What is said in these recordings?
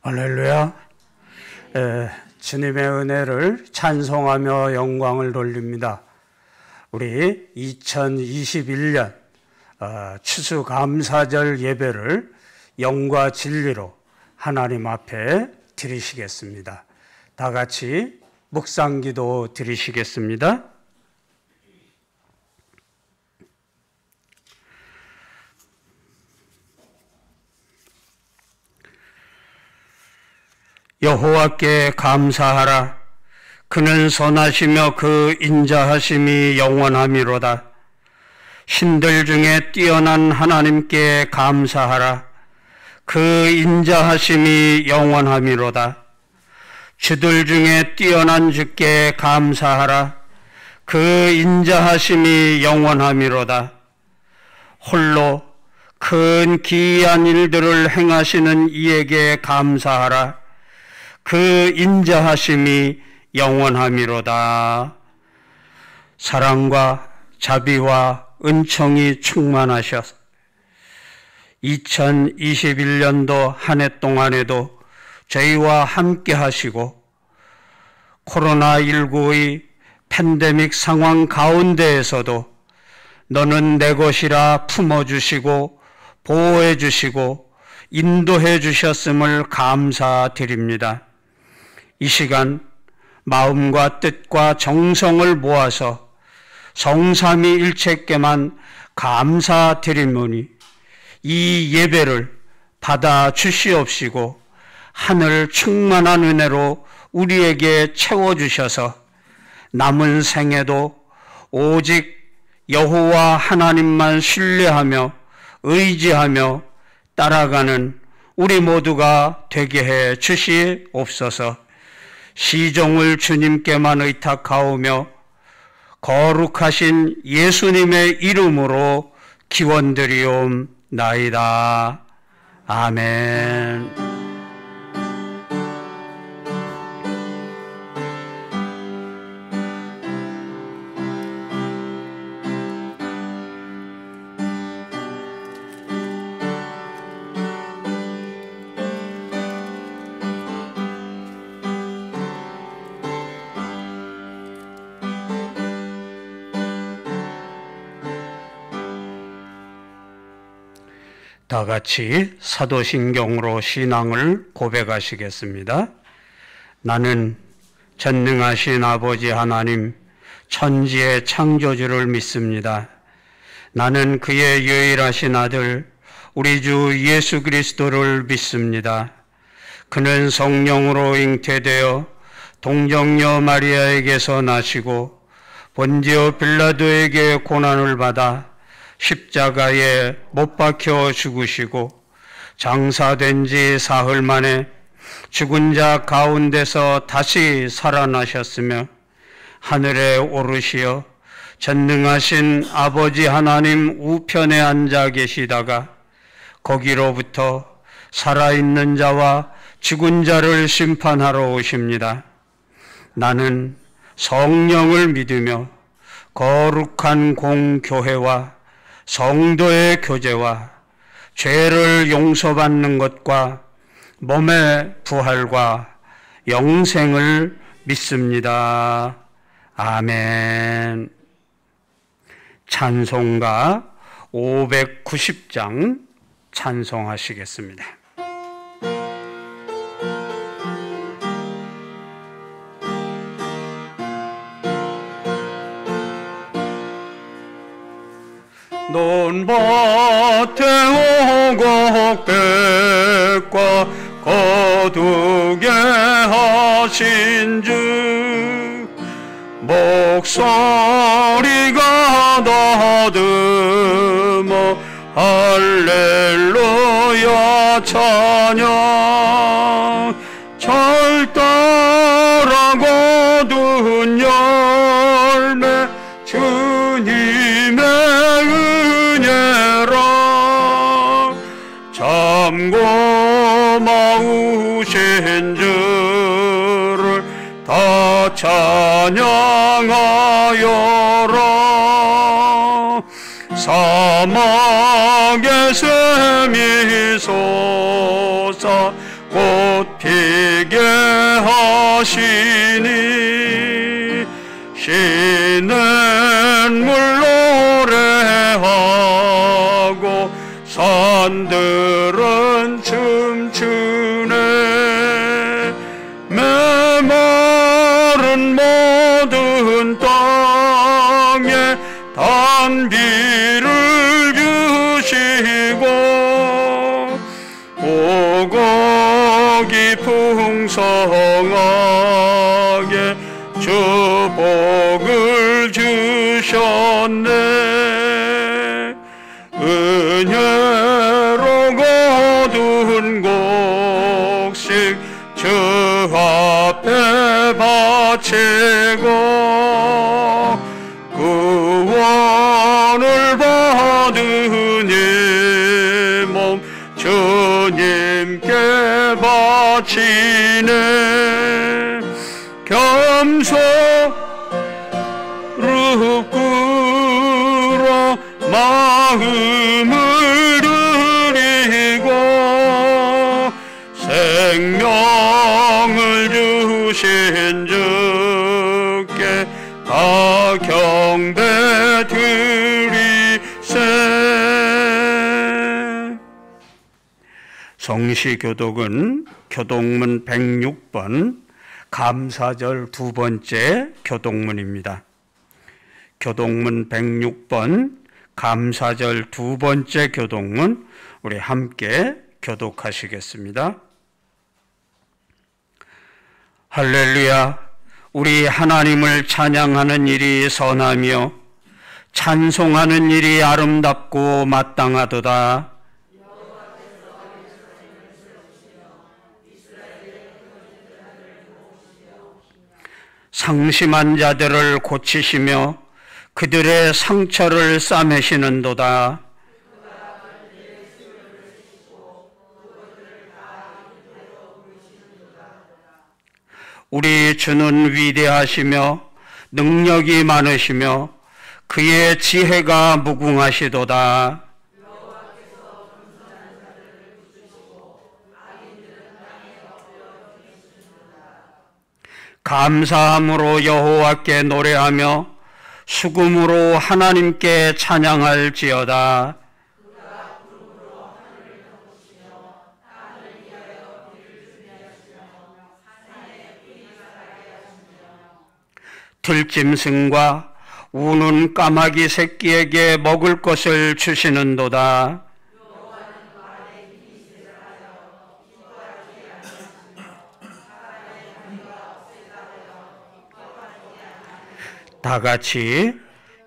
할렐루야. 주님의 은혜를 찬송하며 영광을 돌립니다. 우리 2021년 추수감사절 예배를 영과 진리로 하나님 앞에 드리시겠습니다. 다 같이 묵상기도 드리시겠습니다. 여호와께 감사하라. 그는 선하시며 그 인자하심이 영원하미로다. 신들 중에 뛰어난 하나님께 감사하라. 그 인자하심이 영원하미로다. 주들 중에 뛰어난 주께 감사하라. 그 인자하심이 영원하미로다. 홀로 큰 기이한 일들을 행하시는 이에게 감사하라. 그 인자하심이 영원하미로다. 사랑과 자비와 은총이 충만하셔서 2021년도 한 해 동안에도 저희와 함께 하시고 코로나19의 팬데믹 상황 가운데에서도 너는 내 것이라 품어주시고 보호해 주시고 인도해 주셨음을 감사드립니다. 이 시간 마음과 뜻과 정성을 모아서 성삼위일체께만 감사드리노니 이 예배를 받아 주시옵시고 하늘 충만한 은혜로 우리에게 채워주셔서 남은 생에도 오직 여호와 하나님만 신뢰하며 의지하며 따라가는 우리 모두가 되게 해 주시옵소서. 시종을 주님께만 의탁하오며 거룩하신 예수님의 이름으로 기원드리옵나이다. 아멘. 다 같이 사도신경으로 신앙을 고백하시겠습니다. 나는 전능하신 아버지 하나님, 천지의 창조주를 믿습니다. 나는 그의 유일하신 아들, 우리 주 예수 그리스도를 믿습니다. 그는 성령으로 잉태되어 동정녀 마리아에게서 나시고 본디오 빌라도에게 고난을 받아 십자가에 못 박혀 죽으시고 장사된 지 사흘 만에 죽은 자 가운데서 다시 살아나셨으며 하늘에 오르시어 전능하신 아버지 하나님 우편에 앉아 계시다가 거기로부터 살아있는 자와 죽은 자를 심판하러 오십니다. 나는 성령을 믿으며 거룩한 공교회와 성도의 교제와 죄를 용서받는 것과 몸의 부활과 영생을 믿습니다. 아멘. 찬송가 590장 찬송하시겠습니다. 논밭에 오곡백과 거두게 하신 주 목소리가 더듬어 할렐루야 찬양 철따라 거둔 열매 주님의 참 고마우신 주를 다 찬양하여라. 사막의 샘이 솟아 꽃 피게 하시니 시냇물 노래하고 산들은 춤추네. 메마른 모든 땅에 단비를 주시고 오곡이 풍성하게 주복을 주셨네. 은혜로 거둔 곡식 주 앞에 바치고 구원을 받은 이 몸 주님께 바치네. 겸손 꿇어 마음을 드리고 생명을 주신 주께 다 경배 드리세. 성시교독은 교독문 106번 감사절 두 번째 교독문입니다. 교독문 106번 감사절 두 번째 교독문 우리 함께 교독하시겠습니다. 할렐루야. 우리 하나님을 찬양하는 일이 선하며 찬송하는 일이 아름답고 마땅하도다. 상심한 자들을 고치시며 그들의 상처를 싸매시는도다. 우리 주는 위대하시며 능력이 많으시며 그의 지혜가 무궁하시도다. 감사함으로 여호와께 노래하며 수금으로 하나님께 찬양할지어다. 들짐승과 우는 까마귀 새끼에게 먹을 것을 주시는도다. 다같이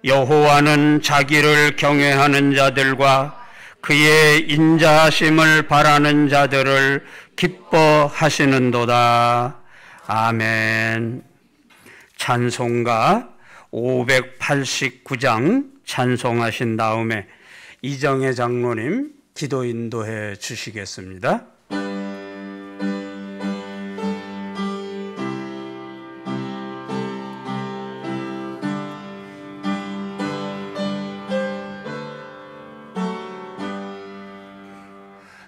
여호와는 자기를 경외하는 자들과 그의 인자하심을 바라는 자들을 기뻐하시는도다. 아멘. 찬송가 589장 찬송하신 다음에 이정혜 장로님 기도 인도해 주시겠습니다.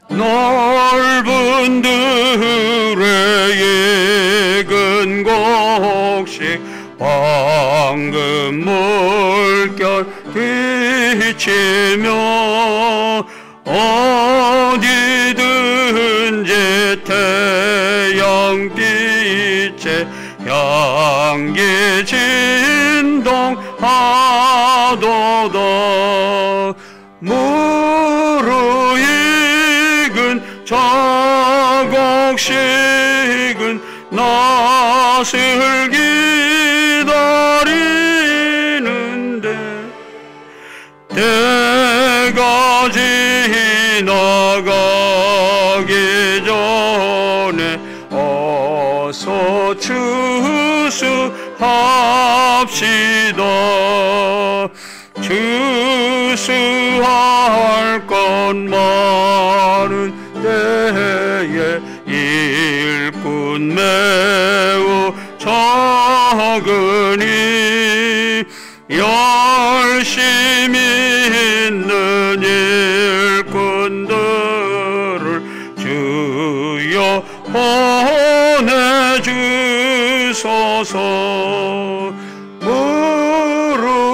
넓은 들의 익은 곡식 황금 물결 비치며 어디든지 태양빛에 향기 진동하도다. 무르익은 저곡식은 낫을 기다리는데 때가 지나가기 전에 어서 추수합시다. 추수할 것 많은 때에 일꾼 매우 적으니 열심히 있는 일꾼들을 주여 주소서. 무르익은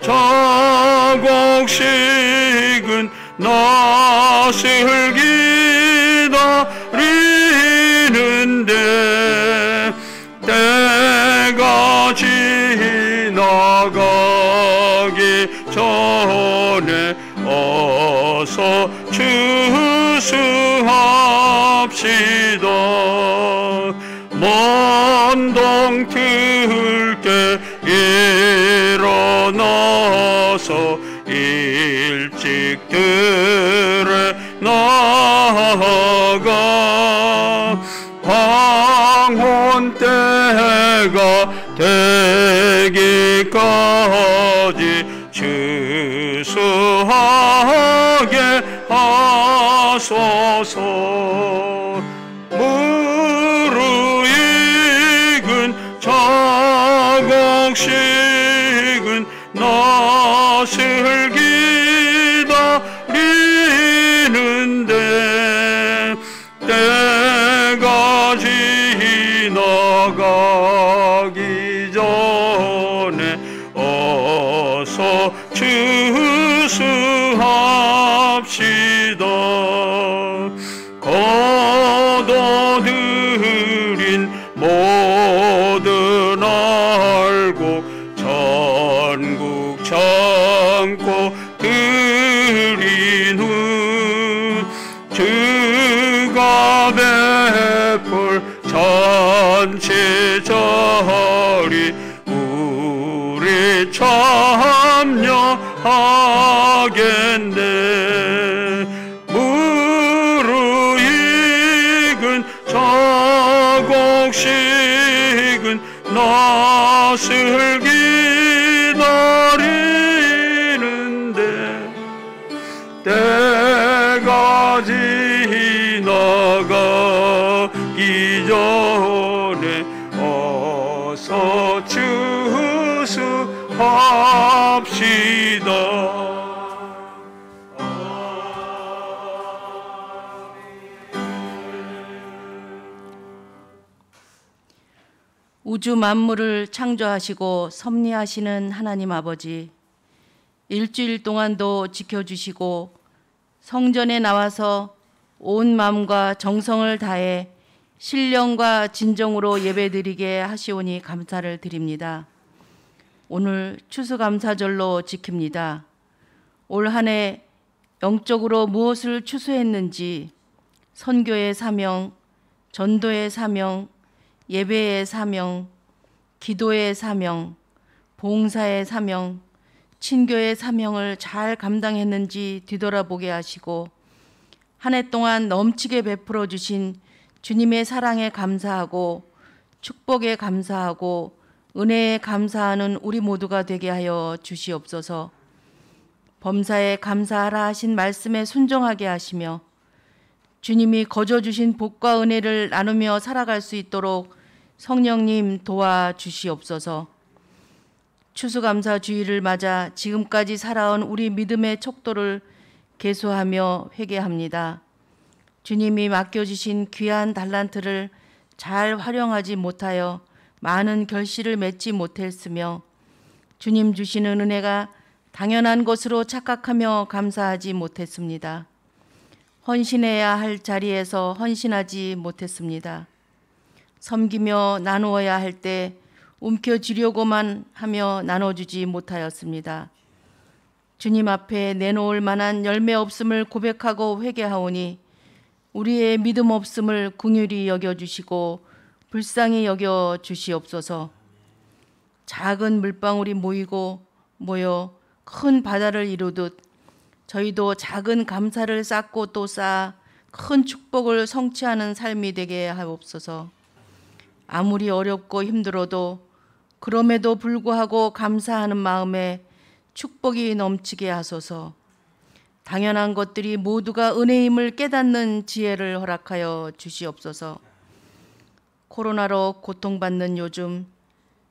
자곡식은 낯을 기다리는데 때가 지나가기 전에 어서 추수합시다. 먼동 들게 일어나서 일찍 들에 나아가 황혼 때가 되기까지 추수하게 하소서. 무르익은 자곡식은 낯을 기다리는데 때가 지나가기 전에 어서 추수합시다. 거둬들인 모든 알고 전국 참고 드린 후 주가 베풀 잔치 자리 우리 참여하겠네. 무르익은 자곡식은 낯을 기다리는데 때가 지나가기 전에 어서 추수합시다. 우주 만물을 창조하시고 섭리하시는 하나님 아버지, 일주일 동안도 지켜주시고 성전에 나와서 온 마음과 정성을 다해 신령과 진정으로 예배드리게 하시오니 감사를 드립니다. 오늘 추수감사절로 지킵니다. 올 한 해 영적으로 무엇을 추수했는지 선교의 사명, 전도의 사명, 예배의 사명, 기도의 사명, 봉사의 사명, 친교의 사명을 잘 감당했는지 뒤돌아보게 하시고 한 해 동안 넘치게 베풀어 주신 주님의 사랑에 감사하고 축복에 감사하고 은혜에 감사하는 우리 모두가 되게 하여 주시옵소서. 범사에 감사하라 하신 말씀에 순종하게 하시며 주님이 거저 주신 복과 은혜를 나누며 살아갈 수 있도록 성령님 도와주시옵소서. 추수감사 주일을 맞아 지금까지 살아온 우리 믿음의 척도를 계수하며 회개합니다. 주님이 맡겨주신 귀한 달란트를 잘 활용하지 못하여 많은 결실을 맺지 못했으며 주님 주시는 은혜가 당연한 것으로 착각하며 감사하지 못했습니다. 헌신해야 할 자리에서 헌신하지 못했습니다. 섬기며 나누어야 할 때 움켜쥐려고만 하며 나눠주지 못하였습니다. 주님 앞에 내놓을 만한 열매 없음을 고백하고 회개하오니 우리의 믿음 없음을 긍휼히 여겨주시고 불쌍히 여겨주시옵소서. 작은 물방울이 모여 큰 바다를 이루듯 저희도 작은 감사를 쌓고 또 쌓아 큰 축복을 성취하는 삶이 되게 하옵소서. 아무리 어렵고 힘들어도 그럼에도 불구하고 감사하는 마음에 축복이 넘치게 하소서. 당연한 것들이 모두가 은혜임을 깨닫는 지혜를 허락하여 주시옵소서. 코로나로 고통받는 요즘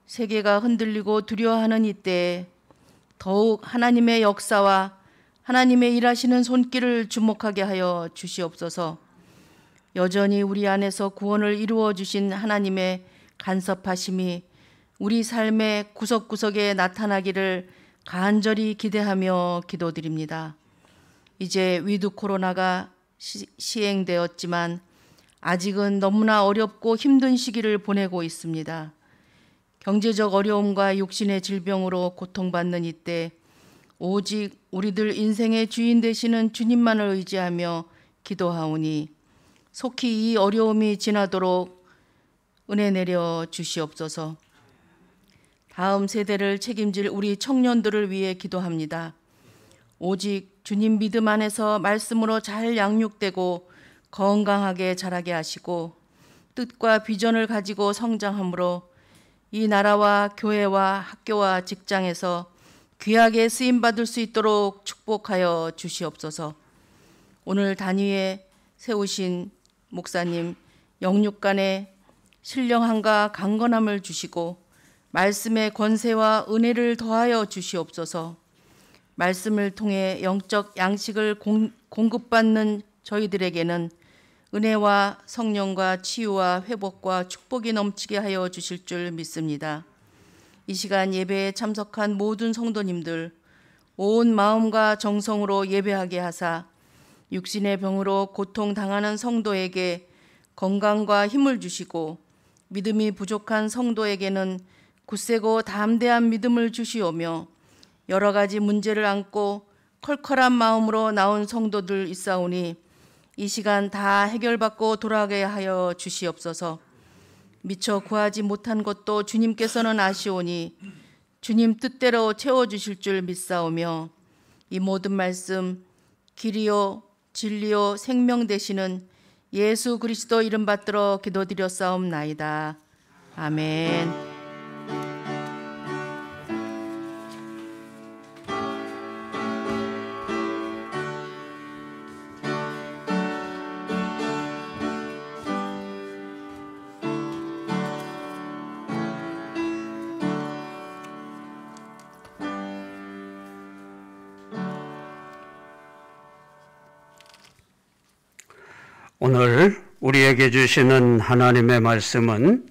세계가 흔들리고 두려워하는 이때에 더욱 하나님의 역사와 하나님의 일하시는 손길을 주목하게 하여 주시옵소서. 여전히 우리 안에서 구원을 이루어 주신 하나님의 간섭하심이 우리 삶의 구석구석에 나타나기를 간절히 기대하며 기도드립니다. 이제 위드 코로나가 시행되었지만 아직은 너무나 어렵고 힘든 시기를 보내고 있습니다. 경제적 어려움과 육신의 질병으로 고통받는 이때 오직 우리들 인생의 주인 되시는 주님만을 의지하며 기도하오니 속히 이 어려움이 지나도록 은혜 내려 주시옵소서. 다음 세대를 책임질 우리 청년들을 위해 기도합니다. 오직 주님 믿음 안에서 말씀으로 잘 양육되고 건강하게 자라게 하시고 뜻과 비전을 가지고 성장함으로 이 나라와 교회와 학교와 직장에서 귀하게 쓰임받을 수 있도록 축복하여 주시옵소서. 오늘 단위에 세우신 목사님 영육간에 신령함과 강건함을 주시고 말씀의 권세와 은혜를 더하여 주시옵소서. 말씀을 통해 영적 양식을 공급받는 저희들에게는 은혜와 성령과 치유와 회복과 축복이 넘치게 하여 주실 줄 믿습니다. 이 시간 예배에 참석한 모든 성도님들 온 마음과 정성으로 예배하게 하사 육신의 병으로 고통당하는 성도에게 건강과 힘을 주시고 믿음이 부족한 성도에게는 굳세고 담대한 믿음을 주시오며 여러 가지 문제를 안고 컬컬한 마음으로 나온 성도들 있사오니 이 시간 다 해결받고 돌아가게 하여 주시옵소서. 미처 구하지 못한 것도 주님께서는 아시오니 주님 뜻대로 채워주실 줄 믿사오며 이 모든 말씀 길이요 진리요 생명 되시는 예수 그리스도 이름 받들어 기도드렸사옵나이다. 아멘. 오늘 우리에게 주시는 하나님의 말씀은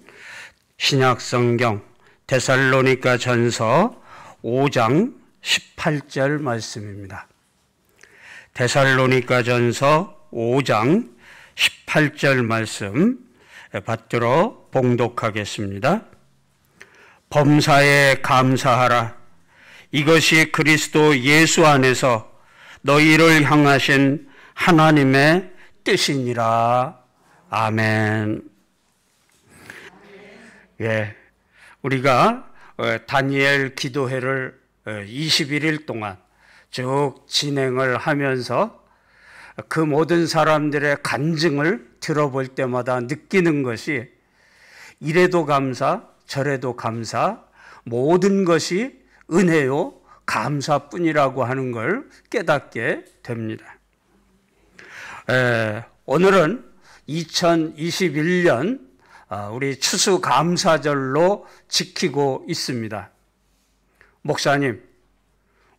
신약성경 데살로니가 전서 5장 18절 말씀입니다. 데살로니가 전서 5장 18절 말씀 받들어 봉독하겠습니다. 범사에 감사하라. 이것이 그리스도 예수 안에서 너희를 향하신 하나님의 뜻이니라. 아멘. 예, 우리가 다니엘 기도회를 21일 동안 쭉 진행을 하면서 그 모든 사람들의 간증을 들어볼 때마다 느끼는 것이 이래도 감사, 저래도 감사, 모든 것이 은혜요, 감사뿐이라고 하는 걸 깨닫게 됩니다. 오늘은 2021년 우리 추수감사절로 지키고 있습니다. 목사님,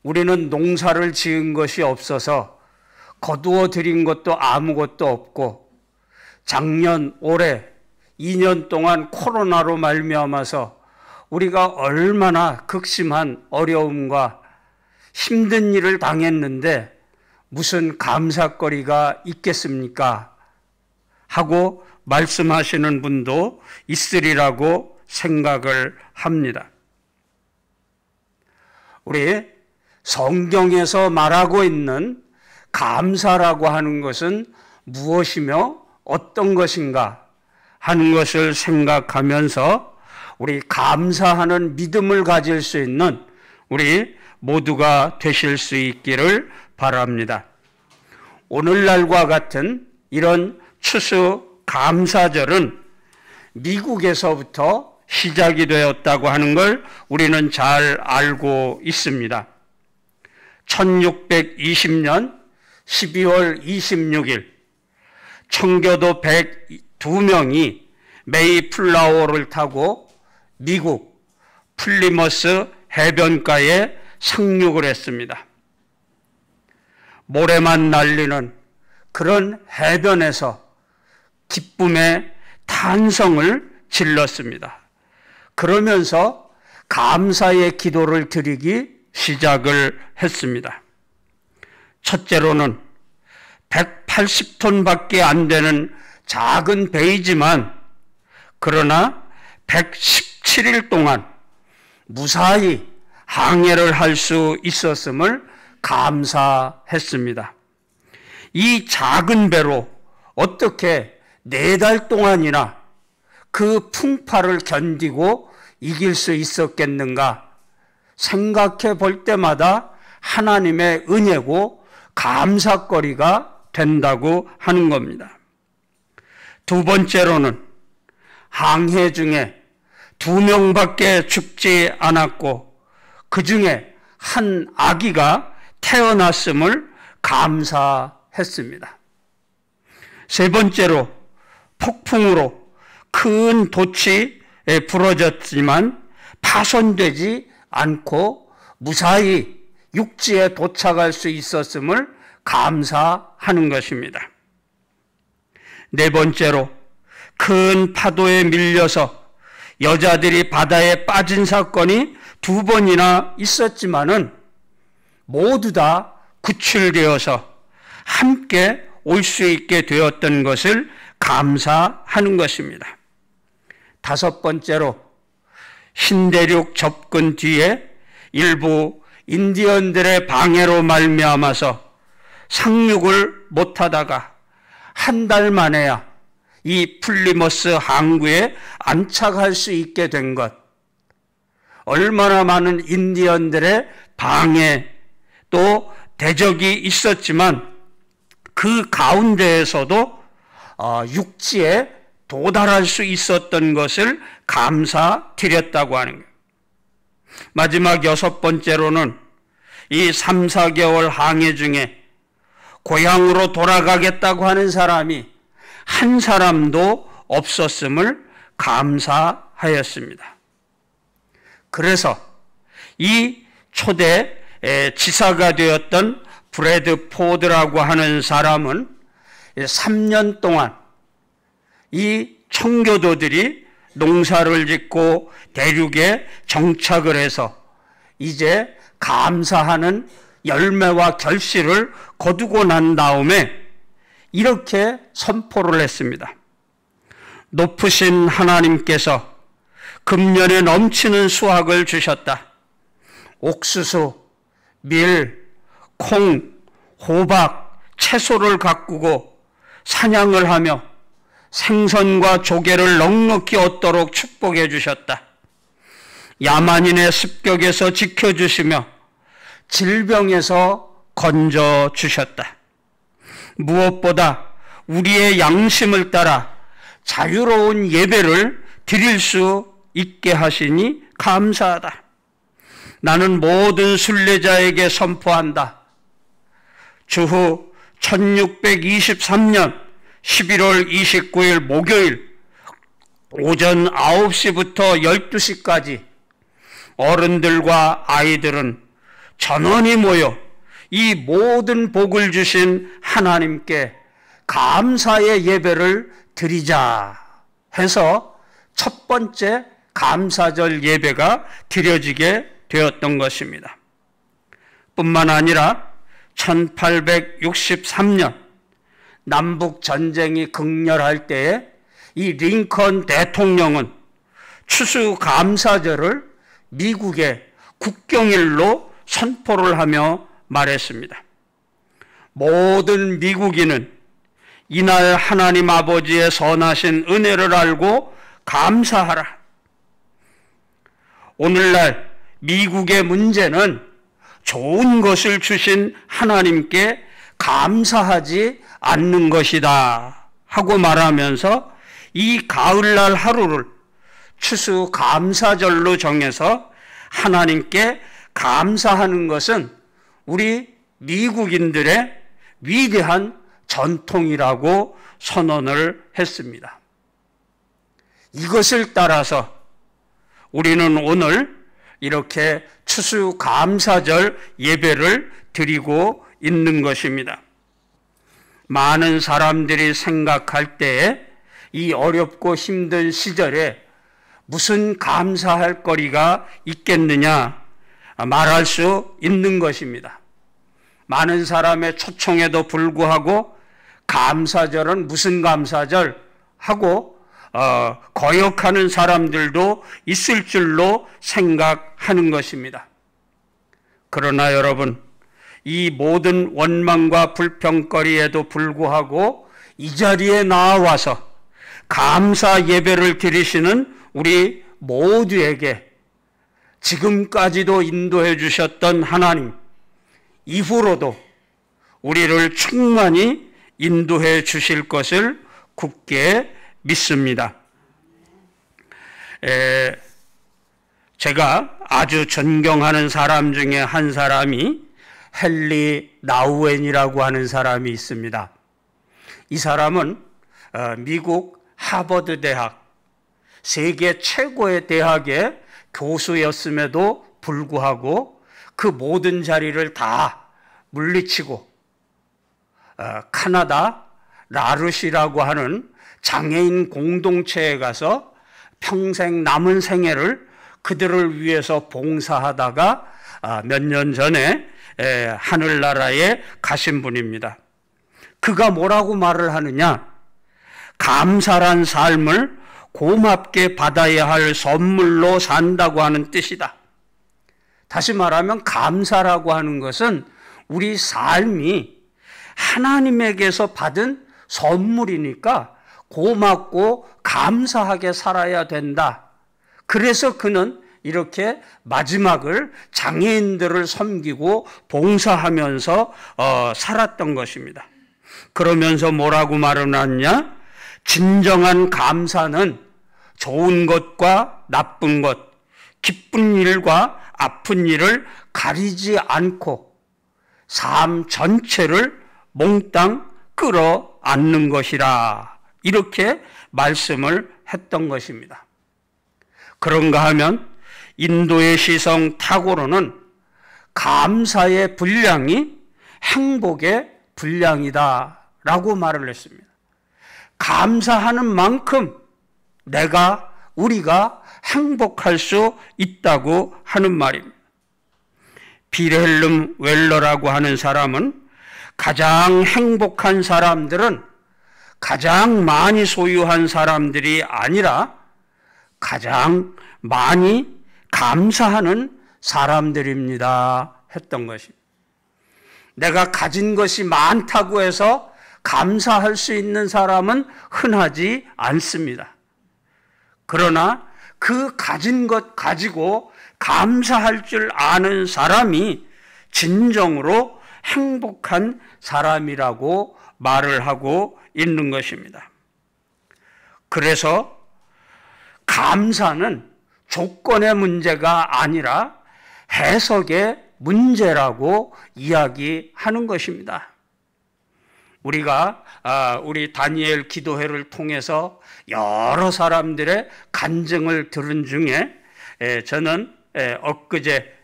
우리는 농사를 지은 것이 없어서 거두어 드린 것도 아무것도 없고 작년, 올해 2년 동안 코로나로 말미암아서 우리가 얼마나 극심한 어려움과 힘든 일을 당했는데 무슨 감사거리가 있겠습니까? 하고 말씀하시는 분도 있으리라고 생각을 합니다. 우리 성경에서 말하고 있는 감사라고 하는 것은 무엇이며 어떤 것인가 하는 것을 생각하면서 우리 감사하는 믿음을 가질 수 있는 우리 모두가 되실 수 있기를 바랍니다. 오늘날과 같은 이런 추수 감사절은 미국에서부터 시작이 되었다고 하는 걸 우리는 잘 알고 있습니다. 1620년 12월 26일 청교도 102명이 메이플라워를 타고 미국 플리머스 해변가에 상륙을 했습니다. 모래만 날리는 그런 해변에서 기쁨의 탄성을 질렀습니다. 그러면서 감사의 기도를 드리기 시작을 했습니다. 첫째로는 180톤밖에 안 되는 작은 배이지만 그러나 117일 동안 무사히 항해를 할 수 있었음을 감사했습니다. 이 작은 배로 어떻게 4달 동안이나 그 풍파를 견디고 이길 수 있었겠는가 생각해 볼 때마다 하나님의 은혜고 감사거리가 된다고 하는 겁니다. 두 번째로는 항해 중에 2명밖에 죽지 않았고 그 중에 한 아기가 태어났음을 감사했습니다. 세 번째로 폭풍으로 큰 돛이 부러졌지만 파손되지 않고 무사히 육지에 도착할 수 있었음을 감사하는 것입니다. 네 번째로 큰 파도에 밀려서 여자들이 바다에 빠진 사건이 2번이나 있었지만은 모두 다 구출되어서 함께 올 수 있게 되었던 것을 감사하는 것입니다. 다섯 번째로 신대륙 접근 뒤에 일부 인디언들의 방해로 말미암아서 상륙을 못하다가 한 달 만에야 이 플리머스 항구에 안착할 수 있게 된 것, 얼마나 많은 인디언들의 방해 또 대적이 있었지만 그 가운데에서도 육지에 도달할 수 있었던 것을 감사드렸다고 하는 거예요. 마지막 6번째로는 이 3, 4개월 항해 중에 고향으로 돌아가겠다고 하는 사람이 한 사람도 없었음을 감사하였습니다. 그래서 이 초대 지사가 되었던 브래드 포드라고 하는 사람은 3년 동안 이 청교도들이 농사를 짓고 대륙에 정착을 해서 이제 감사하는 열매와 결실을 거두고 난 다음에 이렇게 선포를 했습니다. 높으신 하나님께서 금년에 넘치는 수확을 주셨다. 옥수수, 밀, 콩, 호박, 채소를 가꾸고 사냥을 하며 생선과 조개를 넉넉히 얻도록 축복해 주셨다. 야만인의 습격에서 지켜주시며 질병에서 건져 주셨다. 무엇보다 우리의 양심을 따라 자유로운 예배를 드릴 수 있게 하시니 감사하다. 나는 모든 순례자에게 선포한다. 주후 1623년 11월 29일 목요일 오전 9시부터 12시까지 어른들과 아이들은 전원이 모여 이 모든 복을 주신 하나님께 감사의 예배를 드리자 해서 첫 번째 감사절 예배가 드려지게 되었던 것입니다. 뿐만 아니라 1863년 남북 전쟁이 극렬할 때에 이 링컨 대통령은 추수감사절을 미국의 국경일로 선포를 하며 말했습니다. 모든 미국인은 이날 하나님 아버지의 선하신 은혜를 알고 감사하라. 오늘날 미국의 문제는 좋은 것을 주신 하나님께 감사하지 않는 것이다 하고 말하면서 이 가을날 하루를 추수감사절로 정해서 하나님께 감사하는 것은 우리 미국인들의 위대한 전통이라고 선언을 했습니다. 이것을 따라서 우리는 오늘 이렇게 추수감사절 예배를 드리고 있는 것입니다. 많은 사람들이 생각할 때에 이 어렵고 힘든 시절에 무슨 감사할 거리가 있겠느냐 말할 수 있는 것입니다. 많은 사람의 초청에도 불구하고 감사절은 무슨 감사절 하고 거역하는 사람들도 있을 줄로 생각하는 것입니다. 그러나 여러분, 이 모든 원망과 불평거리에도 불구하고 이 자리에 나와서 감사 예배를 드리시는 우리 모두에게 지금까지도 인도해 주셨던 하나님, 이후로도 우리를 충만히 인도해 주실 것을 굳게 믿습니다. 제가 아주 존경하는 사람 중에 한 사람이 헨리 나우엔이라고 하는 사람이 있습니다. 이 사람은 미국 하버드 대학, 세계 최고의 대학의 교수였음에도 불구하고 그 모든 자리를 다 물리치고 카나다 라르시라고 하는 장애인 공동체에 가서 평생 남은 생애를 그들을 위해서 봉사하다가 몇 년 전에 하늘나라에 가신 분입니다. 그가 뭐라고 말을 하느냐? 감사란 삶을 고맙게 받아야 할 선물로 산다고 하는 뜻이다. 다시 말하면 감사라고 하는 것은 우리 삶이 하나님에게서 받은 선물이니까 고맙고 감사하게 살아야 된다. 그래서 그는 이렇게 마지막을 장애인들을 섬기고 봉사하면서 살았던 것입니다. 그러면서 뭐라고 말하느냐? 진정한 감사는 좋은 것과 나쁜 것, 기쁜 일과 아픈 일을 가리지 않고 삶 전체를 몽땅 끌어안는 것이라, 이렇게 말씀을 했던 것입니다. 그런가 하면 인도의 시성 타고르는 감사의 분량이 행복의 분량이다 라고 말을 했습니다. 감사하는 만큼 우리가 행복할 수 있다고 하는 말입니다. 빌헬름 웰러라고 하는 사람은 가장 행복한 사람들은 가장 많이 소유한 사람들이 아니라 가장 많이 감사하는 사람들입니다 했던 것입니다. 내가 가진 것이 많다고 해서 감사할 수 있는 사람은 흔하지 않습니다. 그러나 그 가진 것 가지고 감사할 줄 아는 사람이 진정으로 행복한 사람이라고 말을 하고 있는 것입니다. 그래서 감사는 조건의 문제가 아니라 해석의 문제라고 이야기하는 것입니다. 우리가 우리 다니엘 기도회를 통해서 여러 사람들의 간증을 들은 중에 저는 엊그제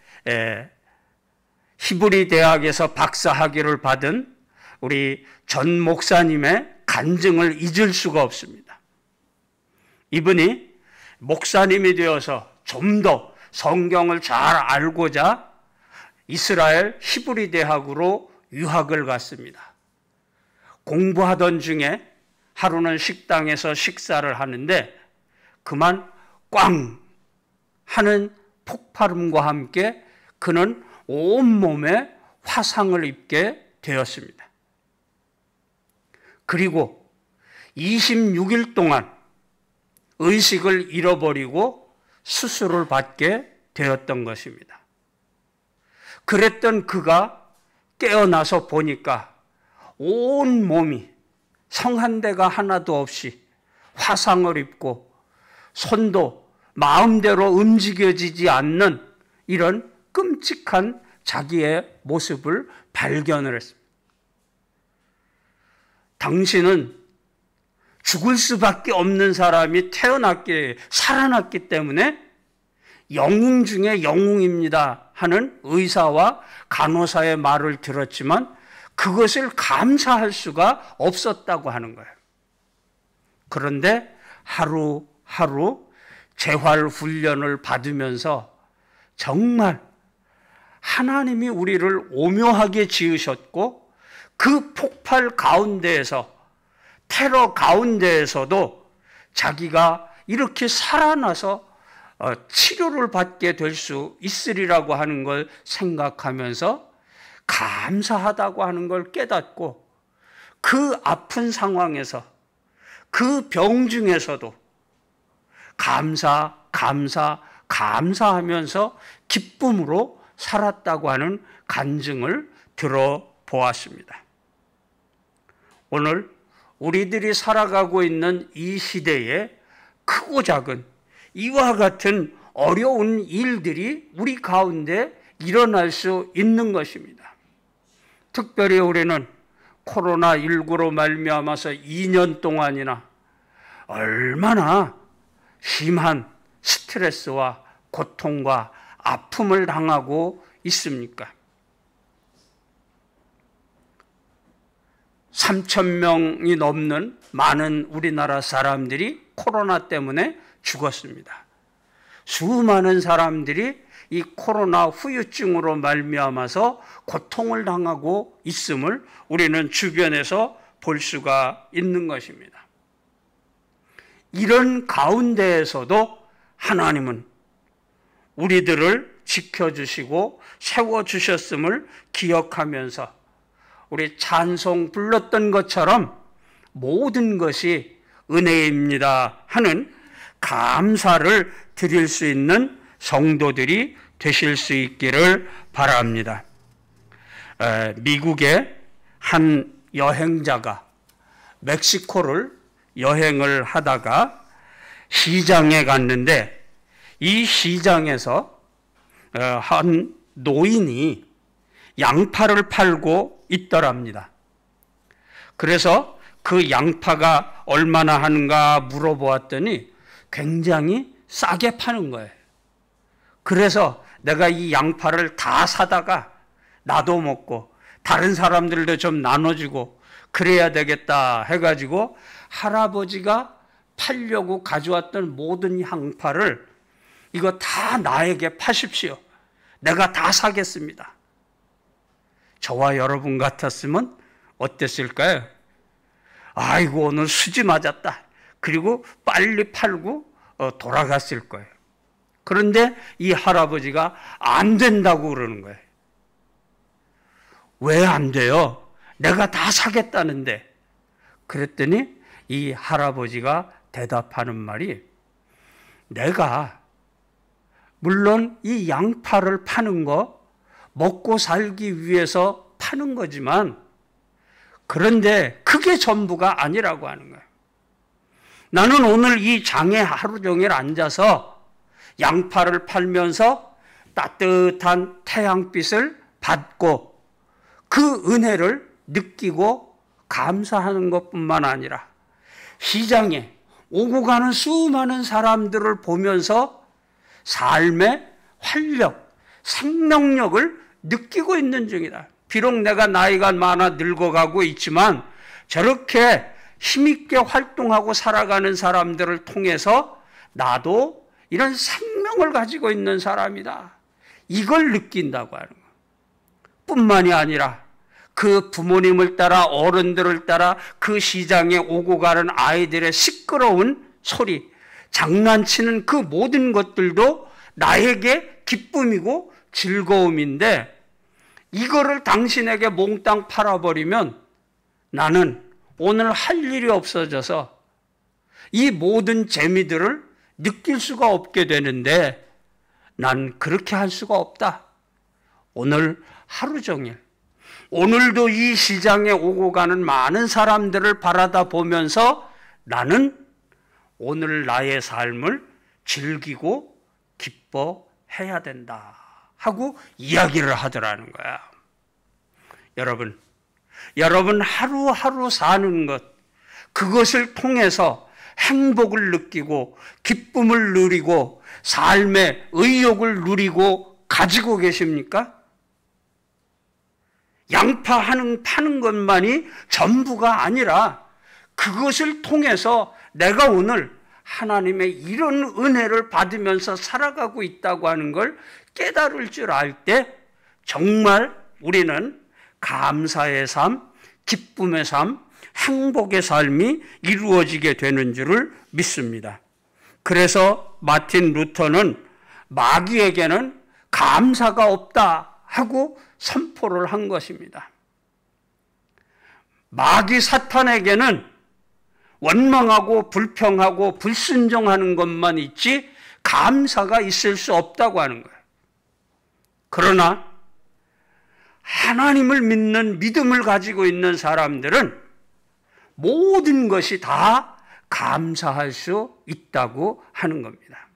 히브리 대학에서 박사학위를 받은 우리 전 목사님의 간증을 잊을 수가 없습니다. 이분이 목사님이 되어서 좀 더 성경을 잘 알고자 이스라엘 히브리 대학으로 유학을 갔습니다. 공부하던 중에 하루는 식당에서 식사를 하는데 그만 꽝 하는 폭발음과 함께 그는 온몸에 화상을 입게 되었습니다. 그리고 26일 동안 의식을 잃어버리고 수술을 받게 되었던 것입니다. 그랬던 그가 깨어나서 보니까 온 몸이 성한 데가 하나도 없이 화상을 입고 손도 마음대로 움직여지지 않는 이런 끔찍한 자기의 모습을 발견을 했습니다. 당신은 죽을 수밖에 없는 사람이 살아났기 때문에 영웅 중에 영웅입니다 하는 의사와 간호사의 말을 들었지만 그것을 감사할 수가 없었다고 하는 거예요. 그런데 하루하루 재활 훈련을 받으면서 정말 하나님이 우리를 오묘하게 지으셨고 그 폭발 가운데에서 테러 가운데에서도 자기가 이렇게 살아나서 치료를 받게 될 수 있으리라고 하는 걸 생각하면서 감사하다고 하는 걸 깨닫고 그 아픈 상황에서 그 병 중에서도 감사하면서 기쁨으로 살았다고 하는 간증을 들어보았습니다. 오늘 우리들이 살아가고 있는 이 시대에 크고 작은 이와 같은 어려운 일들이 우리 가운데 일어날 수 있는 것입니다. 특별히 우리는 코로나19로 말미암아서 2년 동안이나 얼마나 심한 스트레스와 고통과 아픔을 당하고 있습니까? 3,000명이 넘는 많은 우리나라 사람들이 코로나 때문에 죽었습니다. 수많은 사람들이 이 코로나 후유증으로 말미암아서 고통을 당하고 있음을 우리는 주변에서 볼 수가 있는 것입니다. 이런 가운데에서도 하나님은 우리들을 지켜주시고 세워주셨음을 기억하면서 우리 찬송 불렀던 것처럼 모든 것이 은혜입니다 하는 감사를 드릴 수 있는 성도들이 되실 수 있기를 바랍니다. 미국의 한 여행자가 멕시코를 여행을 하다가 시장에 갔는데 이 시장에서 한 노인이 양파를 팔고 있더랍니다. 그래서 그 양파가 얼마나 하는가 물어보았더니 굉장히 싸게 파는 거예요. 그래서 내가 이 양파를 다 사다가 나도 먹고 다른 사람들도 좀 나눠주고 그래야 되겠다 해가지고 할아버지가 팔려고 가져왔던 모든 양파를 이거 다 나에게 파십시오. 내가 다 사겠습니다. 저와 여러분 같았으면 어땠을까요? 아이고 오늘 수지 맞았다. 그리고 빨리 팔고 돌아갔을 거예요. 그런데 이 할아버지가 안 된다고 그러는 거예요. 왜 안 돼요? 내가 다 사겠다는데. 그랬더니 이 할아버지가 대답하는 말이 내가 물론 이 양파를 파는 거 먹고 살기 위해서 파는 거지만 그런데 그게 전부가 아니라고 하는 거예요. 나는 오늘 이 장에 하루 종일 앉아서 양파를 팔면서 따뜻한 태양빛을 받고 그 은혜를 느끼고 감사하는 것뿐만 아니라 시장에 오고 가는 수많은 사람들을 보면서 삶의 활력, 생명력을 느끼고 있는 중이다. 비록 내가 나이가 많아 늙어가고 있지만 저렇게 힘있게 활동하고 살아가는 사람들을 통해서 나도 이런 생명을 가지고 있는 사람이다. 이걸 느낀다고 하는 것. 뿐만이 아니라 그 부모님을 따라 어른들을 따라 그 시장에 오고 가는 아이들의 시끄러운 소리, 장난치는 그 모든 것들도 나에게 기쁨이고 즐거움인데 이거를 당신에게 몽땅 팔아버리면 나는 오늘 할 일이 없어져서 이 모든 재미들을 느낄 수가 없게 되는데 난 그렇게 할 수가 없다. 오늘 하루 종일 오늘도 이 시장에 오고 가는 많은 사람들을 바라다 보면서 나는 오늘 나의 삶을 즐기고 기뻐해야 된다 하고 이야기를 하더라는 거야. 여러분 하루하루 사는 것, 그것을 통해서 행복을 느끼고 기쁨을 누리고 삶의 의욕을 누리고 가지고 계십니까? 양파 파는 것만이 전부가 아니라 그것을 통해서 내가 오늘 하나님의 이런 은혜를 받으면서 살아가고 있다고 하는 걸 깨달을 줄 알 때 정말 우리는 감사의 삶, 기쁨의 삶, 행복의 삶이 이루어지게 되는 줄을 믿습니다. 그래서 마틴 루터는 마귀에게는 감사가 없다 하고 선포를 한 것입니다. 마귀 사탄에게는 원망하고 불평하고 불순종하는 것만 있지 감사가 있을 수 없다고 하는 거예요. 그러나 하나님을 믿는 믿음을 가지고 있는 사람들은 모든 것이 다 감사할 수 있다고 하는 겁니다.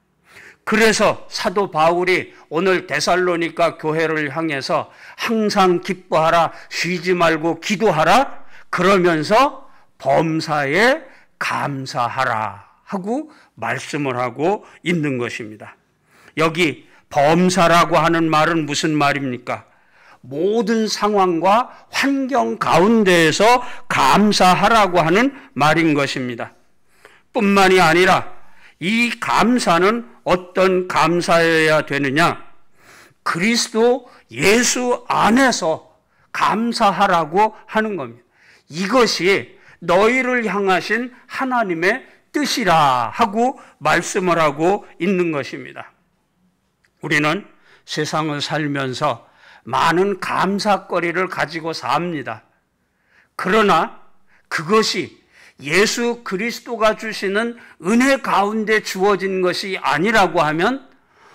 그래서 사도 바울이 오늘 데살로니가 교회를 향해서 항상 기뻐하라, 쉬지 말고 기도하라, 그러면서 범사에 감사하라 하고 말씀을 하고 있는 것입니다. 여기 범사라고 하는 말은 무슨 말입니까? 모든 상황과 환경 가운데에서 감사하라고 하는 말인 것입니다. 뿐만이 아니라 이 감사는 어떤 감사여야 되느냐? 그리스도 예수 안에서 감사하라고 하는 겁니다. 이것이 너희를 향하신 하나님의 뜻이라 하고 말씀을 하고 있는 것입니다. 우리는 세상을 살면서 많은 감사거리를 가지고 삽니다. 그러나 그것이 예수 그리스도가 주시는 은혜 가운데 주어진 것이 아니라고 하면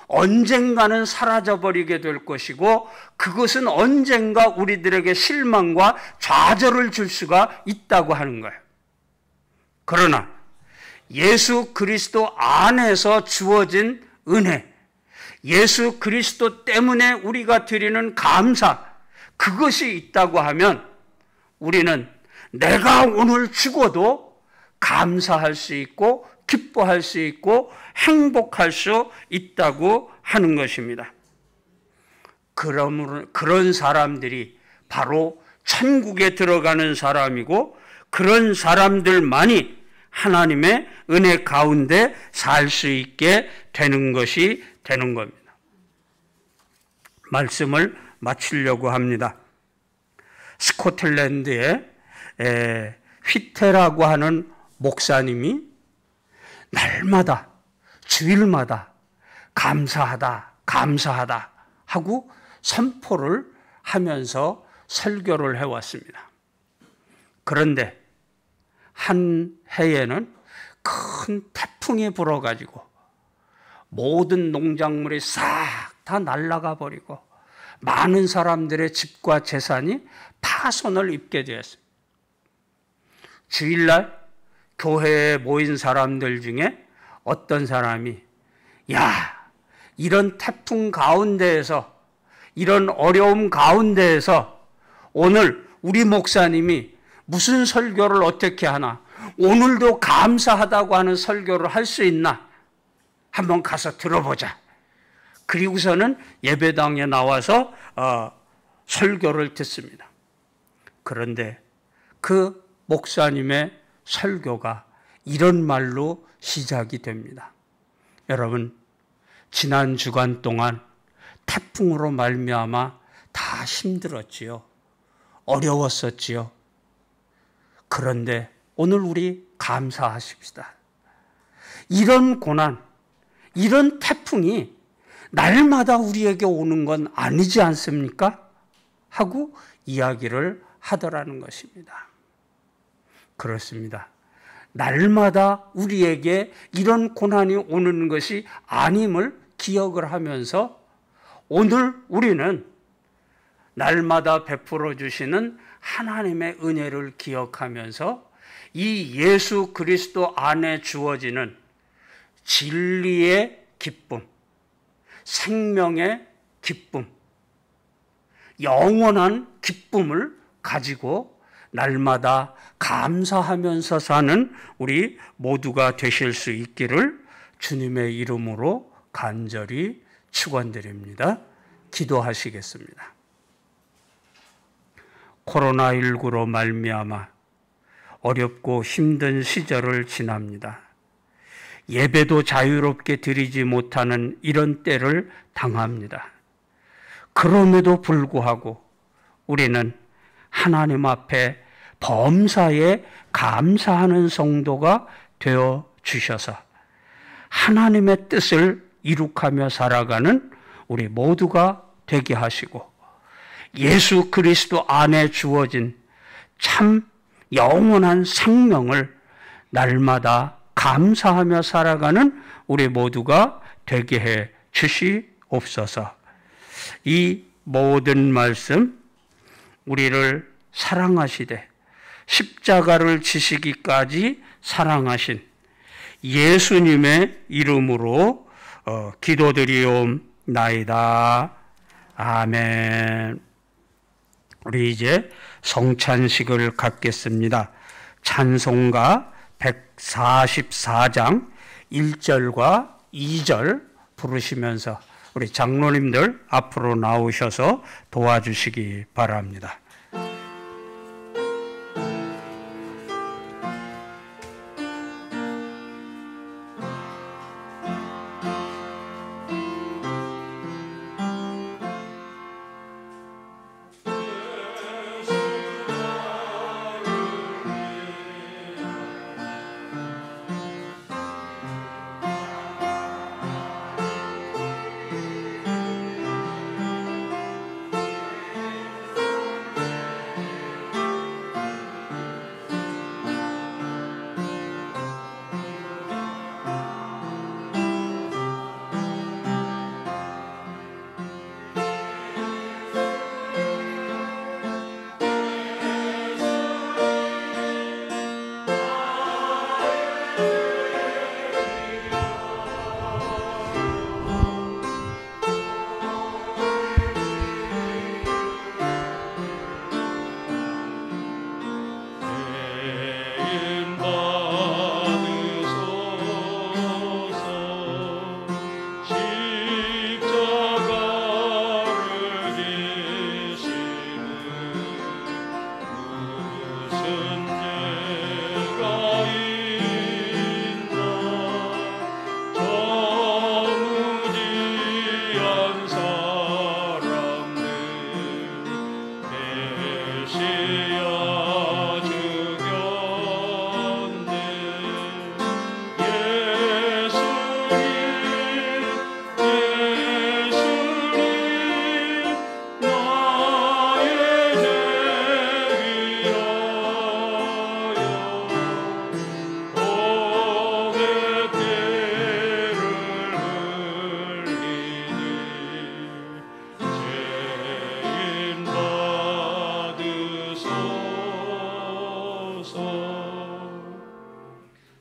언젠가는 사라져버리게 될 것이고 그것은 언젠가 우리들에게 실망과 좌절을 줄 수가 있다고 하는 거예요. 그러나 예수 그리스도 안에서 주어진 은혜, 예수 그리스도 때문에 우리가 드리는 감사, 그것이 있다고 하면 우리는 내가 오늘 죽어도 감사할 수 있고 기뻐할 수 있고 행복할 수 있다고 하는 것입니다. 그러므로 그런 사람들이 바로 천국에 들어가는 사람이고 그런 사람들만이 하나님의 은혜 가운데 살 수 있게 되는 것이 되는 겁니다. 말씀을 마치려고 합니다. 스코틀랜드의 휘테라고 하는 목사님이 날마다 주일마다 감사하다 하고 선포를 하면서 설교를 해왔습니다. 그런데 한 해에는 큰 태풍이 불어가지고 모든 농작물이 싹 다 날아가 버리고 많은 사람들의 집과 재산이 파손을 입게 되었습니다. 주일날 교회에 모인 사람들 중에 어떤 사람이 이런 태풍 가운데에서 이런 어려움 가운데에서 오늘 우리 목사님이 무슨 설교를 어떻게 하나, 오늘도 감사하다고 하는 설교를 할 수 있나 한번 가서 들어보자. 그리고서는 예배당에 나와서 설교를 듣습니다. 그런데 그 목사님의 설교가 이런 말로 시작이 됩니다. 여러분, 지난 주간 동안 태풍으로 말미암아 다 힘들었지요. 어려웠었지요. 그런데 오늘 우리 감사하십시다. 이런 고난, 이런 태풍이 날마다 우리에게 오는 건 아니지 않습니까? 하고 이야기를 하더라는 것입니다. 그렇습니다. 날마다 우리에게 이런 고난이 오는 것이 아님을 기억을 하면서 오늘 우리는 날마다 베풀어 주시는 하나님의 은혜를 기억하면서 이 예수 그리스도 안에 주어지는 진리의 기쁨, 생명의 기쁨, 영원한 기쁨을 가지고 날마다 감사하면서 사는 우리 모두가 되실 수 있기를 주님의 이름으로 간절히 축원드립니다. 기도하시겠습니다. 코로나19로 말미암아 어렵고 힘든 시절을 지납니다. 예배도 자유롭게 드리지 못하는 이런 때를 당합니다. 그럼에도 불구하고 우리는 하나님 앞에 범사에 감사하는 성도가 되어 주셔서 하나님의 뜻을 이룩하며 살아가는 우리 모두가 되게 하시고 예수 그리스도 안에 주어진 참 영원한 생명을 날마다 감사하며 살아가는 우리 모두가 되게 해 주시옵소서. 이 모든 말씀 우리를 사랑하시되 십자가를 지시기까지 사랑하신 예수님의 이름으로 기도드리옵나이다. 아멘. 우리 이제 성찬식을 갖겠습니다. 찬송가 144장 1절과 2절 부르시면서 우리 장로님들 앞으로 나오셔서 도와주시기 바랍니다.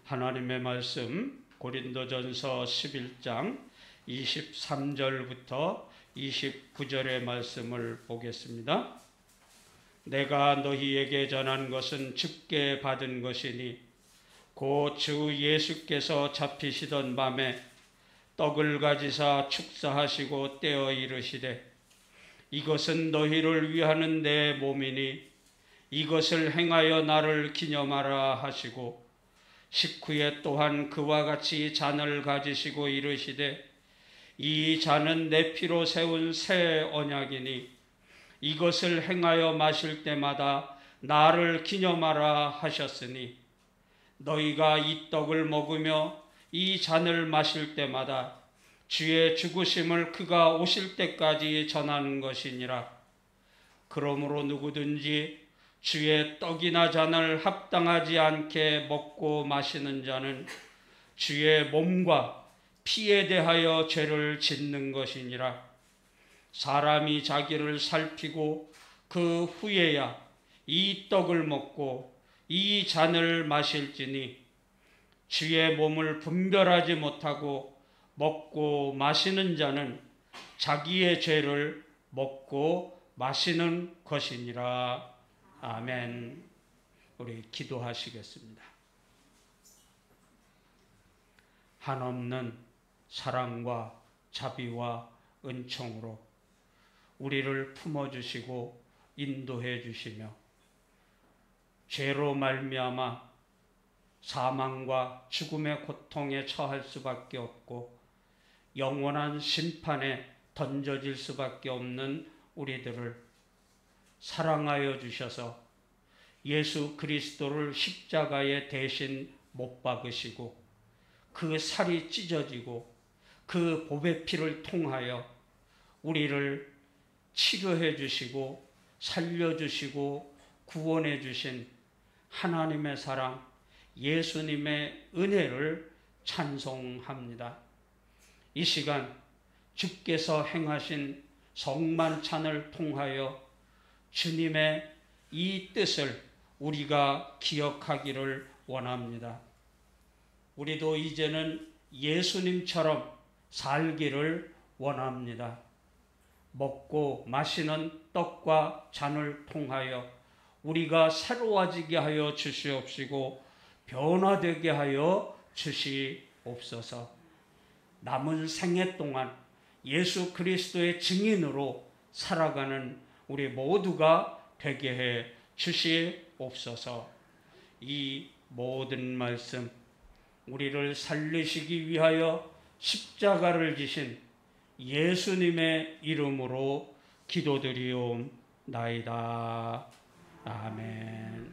하나님의 말씀 고린도전서 11장 23절부터 29절의 말씀을 보겠습니다. 내가 너희에게 전한 것은 주께 받은 것이니 곧 주 예수께서 잡히시던 밤에 떡을 가지사 축사하시고 떼어 이르시되 이것은 너희를 위하는 내 몸이니 이것을 행하여 나를 기념하라 하시고 식후에 또한 그와 같이 잔을 가지시고 이르시되 이 잔은 내 피로 세운 새 언약이니 이것을 행하여 마실 때마다 나를 기념하라 하셨으니 너희가 이 떡을 먹으며 이 잔을 마실 때마다 주의 죽으심을 그가 오실 때까지 전하는 것이니라. 그러므로 누구든지 주의 떡이나 잔을 합당하지 않게 먹고 마시는 자는 주의 몸과 피에 대하여 죄를 짓는 것이니라. 사람이 자기를 살피고 그 후에야 이 떡을 먹고 이 잔을 마실지니 주의 몸을 분별하지 못하고 먹고 마시는 자는 자기의 죄를 먹고 마시는 것이니라. 아멘. 우리 기도하시겠습니다. 한없는 사랑과 자비와 은총으로 우리를 품어주시고 인도해 주시며 죄로 말미암아 사망과 죽음의 고통에 처할 수밖에 없고 영원한 심판에 던져질 수밖에 없는 우리들을 사랑하여 주셔서 예수 그리스도를 십자가에 대신 못 박으시고 그 살이 찢어지고 그 보배 피를 통하여 우리를 치료해 주시고 살려 주시고 구원해 주신 하나님의 사랑, 예수님의 은혜를 찬송합니다. 이 시간 주께서 행하신 성만찬을 통하여 주님의 이 뜻을 우리가 기억하기를 원합니다. 우리도 이제는 예수님처럼 살기를 원합니다. 먹고 마시는 떡과 잔을 통하여 우리가 새로워지게 하여 주시옵시고 변화되게 하여 주시옵소서. 남은 생애 동안 예수 그리스도의 증인으로 살아가는 우리 모두가 되게 해 주시옵소서. 이 모든 말씀 우리를 살리시기 위하여 십자가를 지신 예수님의 이름으로 기도드리옵나이다. 아멘.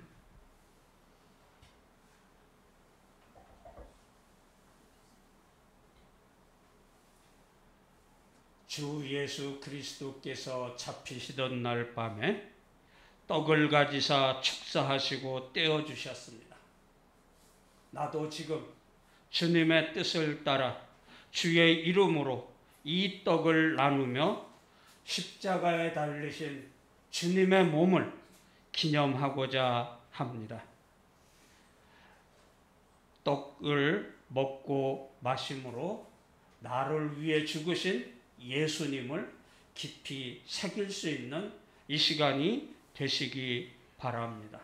주 예수 그리스도께서 잡히시던 날 밤에 떡을 가지사 축사하시고 떼어주셨습니다. 나도 지금 주님의 뜻을 따라 주의 이름으로 이 떡을 나누며 십자가에 달리신 주님의 몸을 기념하고자 합니다. 떡을 먹고 마심으로 나를 위해 죽으신 예수님을 깊이 새길 수 있는 이 시간이 되시기 바랍니다.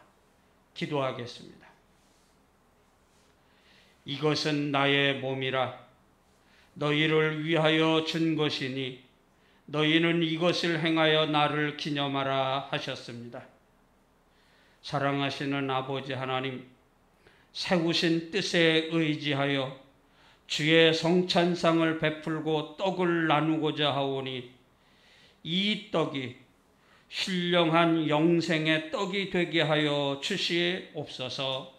기도하겠습니다. 이것은 나의 몸이라 너희를 위하여 준 것이니 너희는 이것을 행하여 나를 기념하라 하셨습니다. 사랑하시는 아버지 하나님, 세우신 뜻에 의지하여 주의 성찬상을 베풀고 떡을 나누고자 하오니 이 떡이 신령한 영생의 떡이 되게 하여 주시옵소서.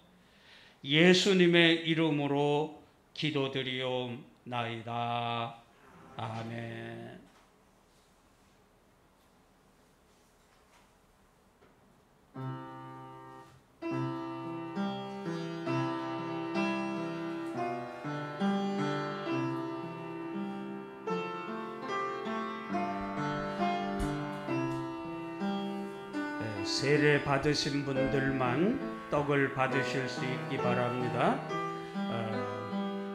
예수님의 이름으로 기도드리옵나이다. 아멘. 세례 받으신 분들만 떡을 받으실 수 있기 바랍니다.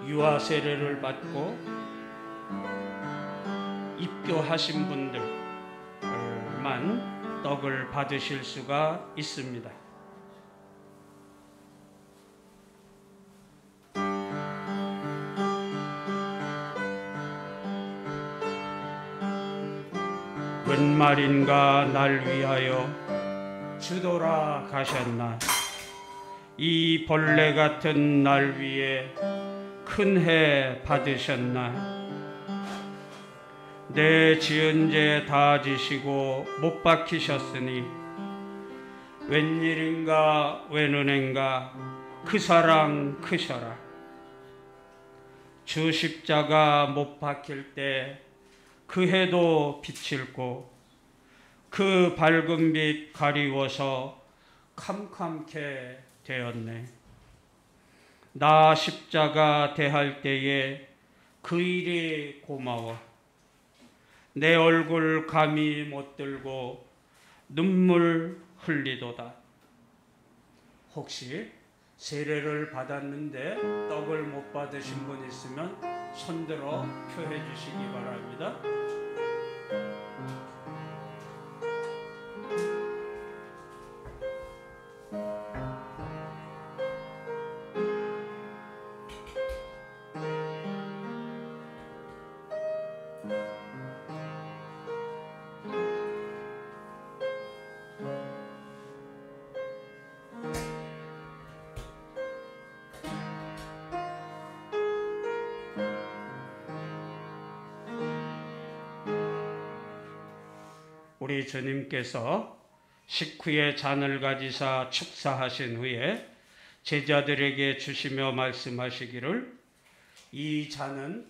유아 세례를 받고 입교하신 분들만 떡을 받으실 수가 있습니다. 웬 말인가 날 위하여 주도라 가셨나. 이 벌레 같은 날 위에 큰 해 받으셨나. 내 지은 죄 다 지시고 못 박히셨으니 웬일인가 웬 은혜인가 그 사랑 크셔라. 주 십자가 못 박힐 때 그 해도 비칠고 그 밝은 빛 가리워서 캄캄케 되었네. 나 십자가 대할 때에 그 일이 고마워. 내 얼굴 감히 못 들고 눈물 흘리도다. 혹시 세례를 받았는데 떡을 못 받으신 분 있으면 손들어 표해 주시기 바랍니다. 우리 주님께서 식후에 잔을 가지사 축사하신 후에 제자들에게 주시며 말씀하시기를 이 잔은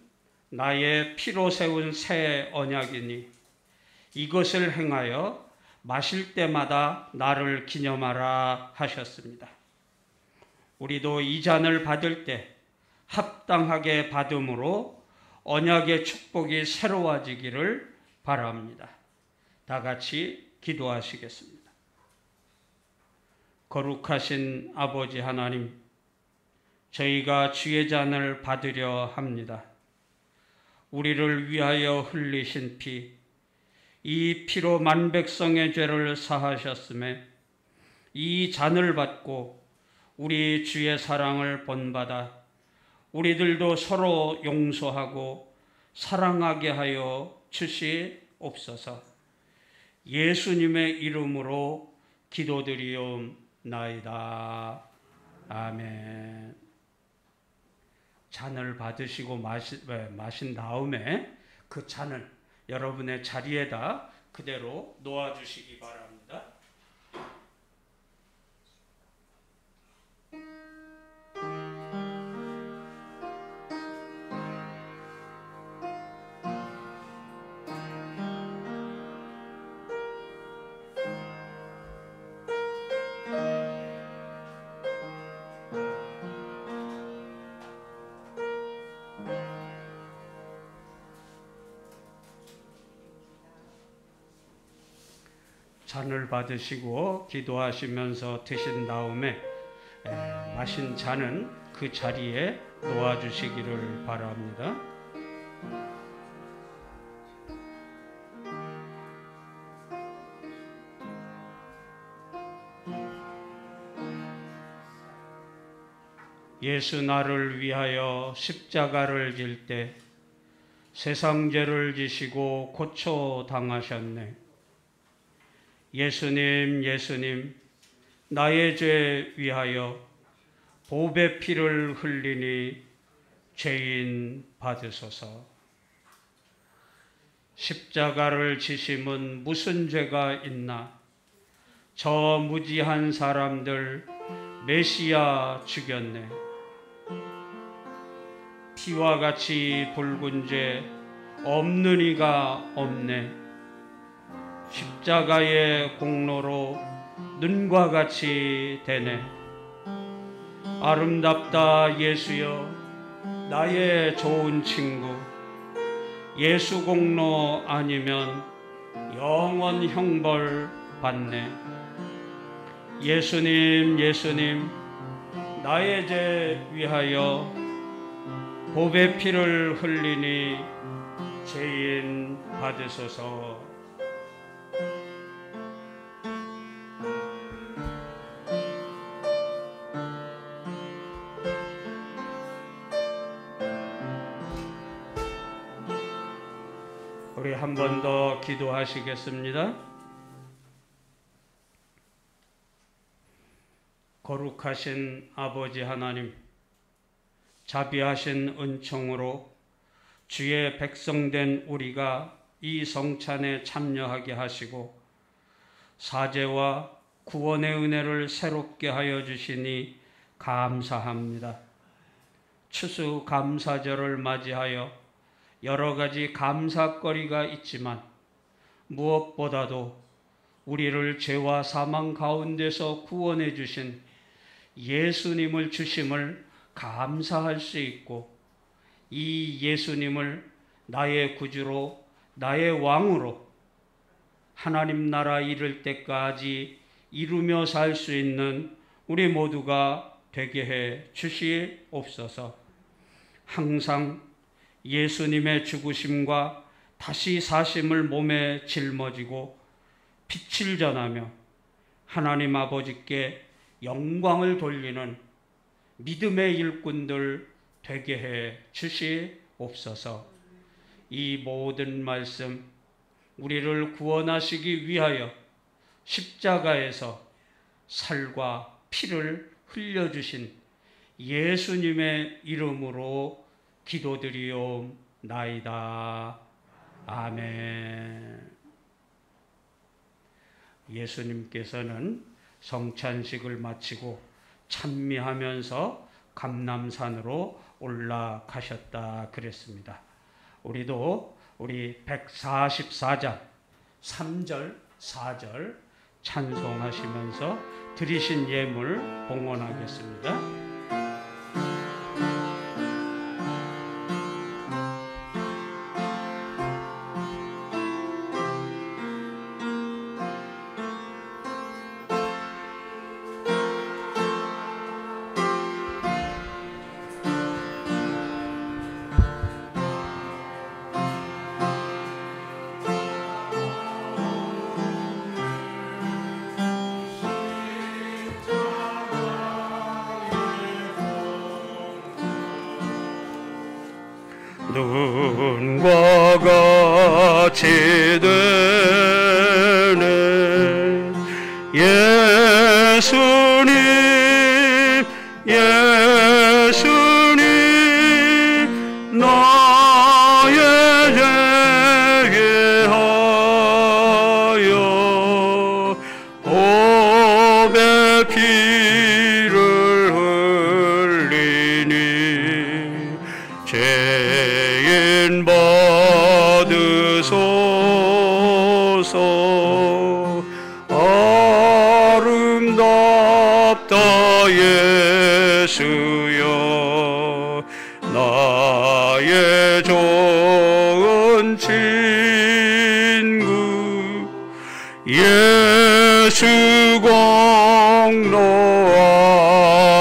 나의 피로 세운 새 언약이니 이것을 행하여 마실 때마다 나를 기념하라 하셨습니다. 우리도 이 잔을 받을 때 합당하게 받음으로 언약의 축복이 새로워지기를 바랍니다. 다 같이 기도하시겠습니다. 거룩하신 아버지 하나님, 저희가 주의 잔을 받으려 합니다. 우리를 위하여 흘리신 피, 이 피로 만백성의 죄를 사하셨음에 이 잔을 받고 우리 주의 사랑을 본받아 우리들도 서로 용서하고 사랑하게 하여 주시옵소서. 예수님의 이름으로 기도드리옵나이다. 아멘. 잔을 받으시고 마신 다음에 그 잔을 여러분의 자리에다 그대로 놓아주시기 바랍니다. 잔을 받으시고 기도하시면서 드신 다음에 마신 잔은 그 자리에 놓아주시기를 바랍니다. 예수 나를 위하여 십자가를 질 때 세상 죄를 지시고 고쳐 당하셨네. 예수님, 예수님, 나의 죄 위하여 보배 피를 흘리니 죄인 받으소서. 십자가를 지심은 무슨 죄가 있나? 저 무지한 사람들 메시아 죽였네. 피와 같이 붉은 죄 없는 이가 없네. 십자가의 공로로 눈과 같이 되네. 아름답다 예수여, 나의 좋은 친구. 예수 공로 아니면 영원 형벌 받네. 예수님, 예수님, 나의 죄 위하여 보배 피를 흘리니 죄인 받으소서. 우리 한 번 더 기도하시겠습니다. 거룩하신 아버지 하나님, 자비하신 은총으로 주의 백성된 우리가 이 성찬에 참여하게 하시고 사죄와 구원의 은혜를 새롭게 하여 주시니 감사합니다. 추수감사절을 맞이하여 여러 가지 감사거리가 있지만 무엇보다도 우리를 죄와 사망 가운데서 구원해 주신 예수님을 주심을 감사할 수 있고 이 예수님을 나의 구주로 나의 왕으로 하나님 나라 이를 때까지 이루며 살 수 있는 우리 모두가 되게 해 주시옵소서. 항상 예수님의 죽으심과 다시 사심을 몸에 짊어지고 빛을 전하며 하나님 아버지께 영광을 돌리는 믿음의 일꾼들 되게 해 주시옵소서. 이 모든 말씀 우리를 구원하시기 위하여 십자가에서 살과 피를 흘려주신 예수님의 이름으로 기도드리옵나이다. 아멘. 예수님께서는 성찬식을 마치고 찬미하면서 감람산으로 올라가셨다 그랬습니다. 우리도 우리 144장 3절 4절 찬송하시면서 드리신 예물 봉헌하겠습니다. 눈과 같이 되는 예수님 예수님 나의 죄에 하여 보배 피를 흘리니 죄인 받으소서. 아름답다 예수여 나의 좋은 친구 예수 공로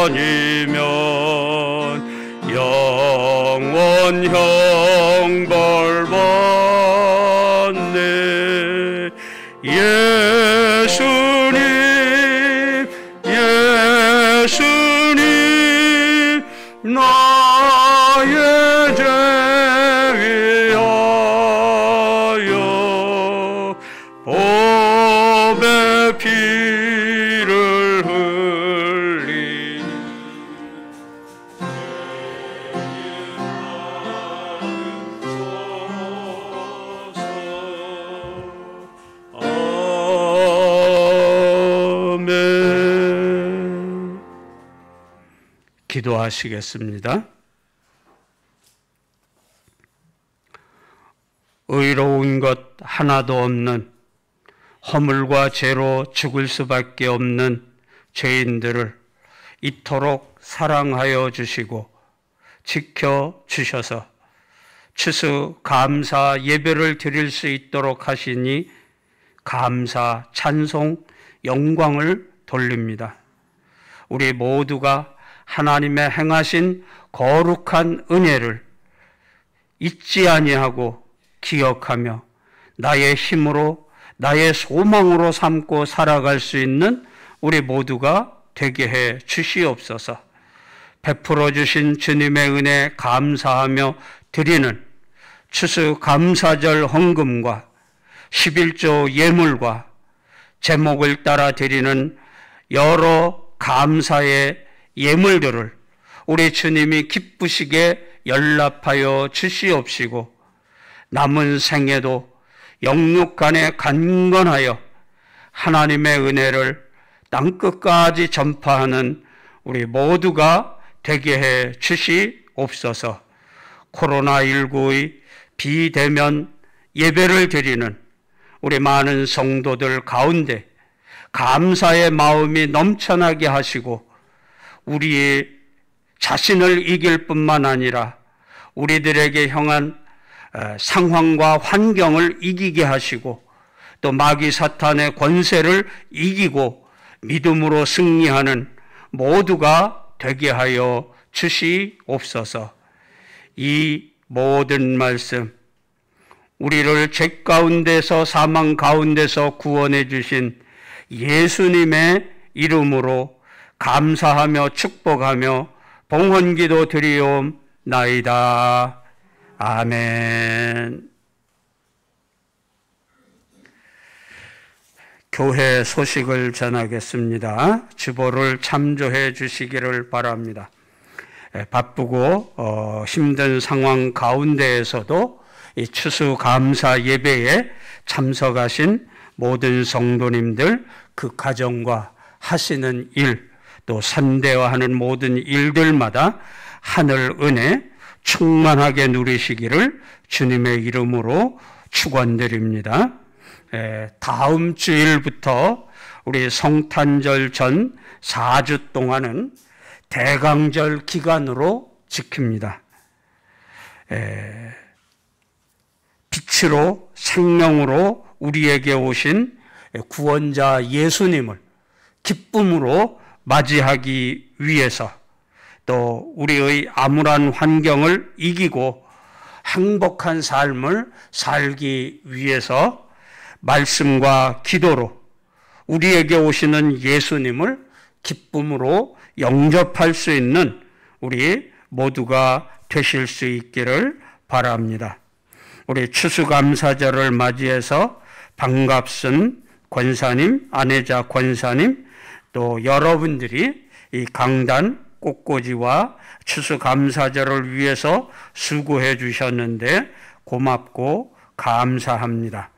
아니면 영원 형벌 받네. 예수님 예수님 나의 죄에 하여 보배 피를 흘리니 아멘. 기도하시겠습니다. 의로운 것 하나도 없는 허물과 죄로 죽을 수밖에 없는 죄인들을 이토록 사랑하여 주시고 지켜 주셔서 추수 감사 예배를 드릴 수 있도록 하시니 감사, 찬송, 영광을 돌립니다. 우리 모두가 하나님의 행하신 거룩한 은혜를 잊지 아니하고 기억하며 나의 힘으로 나의 소망으로 삼고 살아갈 수 있는 우리 모두가 되게 해 주시옵소서. 베풀어 주신 주님의 은혜 감사하며 드리는 추수 감사절 헌금과 11조 예물과 제목을 따라 드리는 여러 감사의 예물들을 우리 주님이 기쁘시게 연락하여 주시옵시고 남은 생에도 영육간에 강건하여 하나님의 은혜를 땅끝까지 전파하는 우리 모두가 되게 해 주시옵소서. 코로나19의 비대면 예배를 드리는 우리 많은 성도들 가운데 감사의 마음이 넘쳐나게 하시고 우리의 자신을 이길 뿐만 아니라 우리들에게 향한 상황과 환경을 이기게 하시고 또 마귀 사탄의 권세를 이기고 믿음으로 승리하는 모두가 되게 하여 주시옵소서. 이 모든 말씀 우리를 죄 가운데서 사망 가운데서 구원해 주신 예수님의 이름으로 감사하며 축복하며 봉헌기도 드리옵나이다. 아멘. 교회 소식을 전하겠습니다. 주보를 참조해 주시기를 바랍니다. 바쁘고 힘든 상황 가운데에서도 이 추수감사 예배에 참석하신 모든 성도님들 그 가정과 하시는 일, 또 선대화하는 모든 일들마다 하늘 은혜 충만하게 누리시기를 주님의 이름으로 축원드립니다. 다음 주일부터 우리 성탄절 전 4주 동안은 대강절 기간으로 지킵니다. 빛으로 생명으로 우리에게 오신 구원자 예수님을 기쁨으로 맞이하기 위해서, 또 우리의 암울한 환경을 이기고 행복한 삶을 살기 위해서 말씀과 기도로 우리에게 오시는 예수님을 기쁨으로 영접할 수 있는 우리 모두가 되실 수 있기를 바랍니다. 우리 추수감사절을 맞이해서 반갑은 권사님, 안혜자 권사님, 또 여러분들이 이 강단 꽃꽂이와 추수감사절을 위해서 수고해 주셨는데 고맙고 감사합니다.